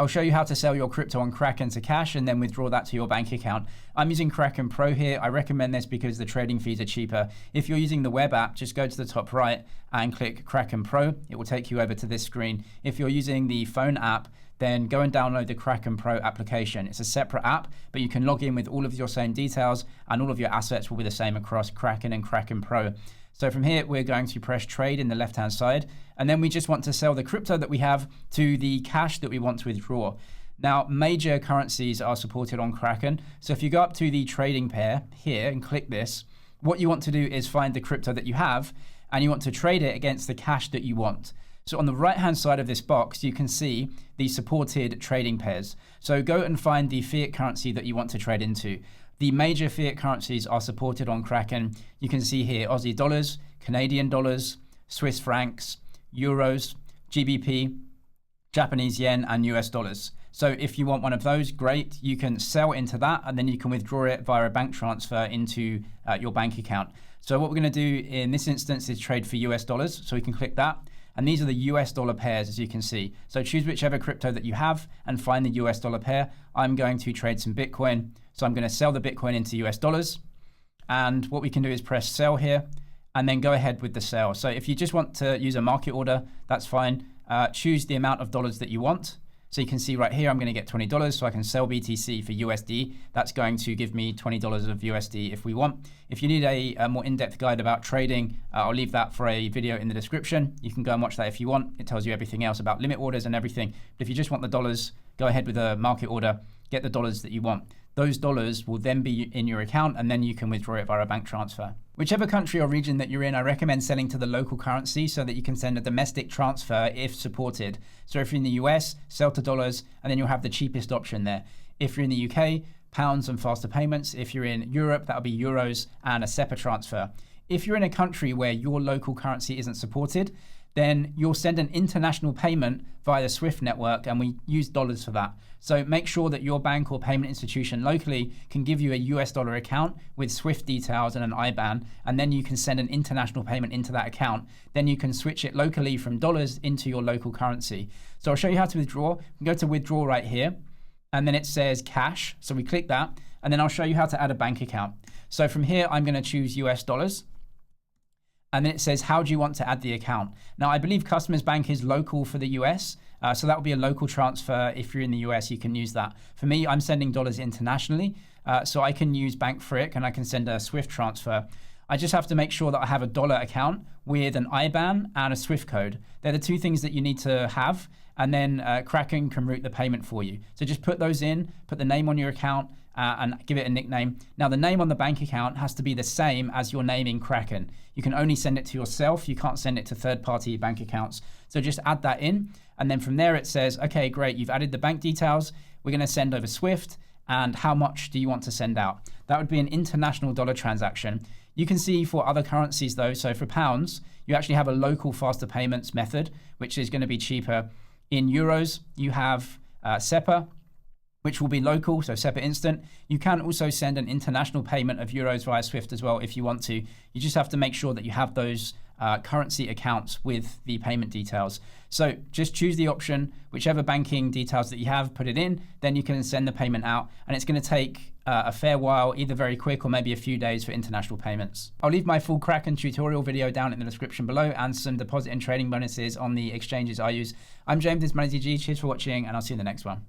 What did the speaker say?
I'll show you how to sell your crypto on Kraken to cash and then withdraw that to your bank account. I'm using Kraken Pro here. I recommend this because the trading fees are cheaper. If you're using the web app, just go to the top right and click Kraken Pro. It will take you over to this screen. If you're using the phone app, then go and download the Kraken Pro application. It's a separate app, but you can log in with all of your same details and all of your assets will be the same across Kraken and Kraken Pro. So from here, we're going to press trade in the left-hand side, and then we just want to sell the crypto that we have to the cash that we want to withdraw. Now, major currencies are supported on Kraken. So if you go up to the trading pair here and click this, what you want to do is find the crypto that you have, and you want to trade it against the cash that you want. So on the right-hand side of this box, you can see the supported trading pairs. So go and find the fiat currency that you want to trade into. The major fiat currencies are supported on Kraken. You can see here Aussie dollars, Canadian dollars, Swiss francs, euros, GBP, Japanese yen, and US dollars. So if you want one of those, great. You can sell into that and then you can withdraw it via a bank transfer into your bank account. So what we're going to do in this instance is trade for US dollars. So we can click that. And these are the US dollar pairs, as you can see. So choose whichever crypto that you have and find the US dollar pair. I'm going to trade some Bitcoin. So I'm going to sell the Bitcoin into US dollars. And what we can do is press sell here and then go ahead with the sale. So if you just want to use a market order, that's fine. Choose the amount of dollars that you want. So you can see right here, I'm going to get $20, so I can sell BTC for USD. That's going to give me $20 of USD if we want. If you need a more in-depth guide about trading, I'll leave that for a video in the description. You can go and watch that if you want. It tells you everything else about limit orders and everything. But if you just want the dollars, go ahead with a market order, get the dollars that you want. Those dollars will then be in your account and then you can withdraw it via a bank transfer. Whichever country or region that you're in, I recommend selling to the local currency so that you can send a domestic transfer if supported. So if you're in the US, sell to dollars and then you'll have the cheapest option there. If you're in the UK, pounds and faster payments. If you're in Europe, that'll be euros and a SEPA transfer. If you're in a country where your local currency isn't supported, then you'll send an international payment via the SWIFT network and we use dollars for that. So make sure that your bank or payment institution locally can give you a US dollar account with SWIFT details and an IBAN, and then you can send an international payment into that account. Then you can switch it locally from dollars into your local currency. So I'll show you how to withdraw. You can go to withdraw right here, and then it says cash. So we click that, and then I'll show you how to add a bank account. So from here, I'm going to choose US dollars. And then it says, how do you want to add the account? Now, I believe Customers Bank is local for the US. So that will be a local transfer. If you're in the US, you can use that. For me, I'm sending dollars internationally. So I can use Bank Frick and I can send a SWIFT transfer. I just have to make sure that I have a dollar account with an IBAN and a SWIFT code. They're the two things that you need to have. And then Kraken can route the payment for you. So just put those in, put the name on your account and give it a nickname. Now the name on the bank account has to be the same as your name in Kraken. You can only send it to yourself. You can't send it to third-party bank accounts. So just add that in. And then from there it says, okay, great, you've added the bank details. We're gonna send over SWIFT. And how much do you want to send out? That would be an international dollar transaction. You can see for other currencies though, so for pounds, you actually have a local faster payments method, which is gonna be cheaper. In euros, you have SEPA, which will be local, so SEPA Instant. You can also send an international payment of euros via SWIFT as well if you want to. You just have to make sure that you have those currency accounts with the payment details. So just choose the option, whichever banking details that you have, put it in, then you can send the payment out. And it's going to take a fair while, either very quick or maybe a few days for international payments. I'll leave my full Kraken tutorial video down in the description below and some deposit and trading bonuses on the exchanges I use. I'm James, this is MoneyZG. Cheers for watching and I'll see you in the next one.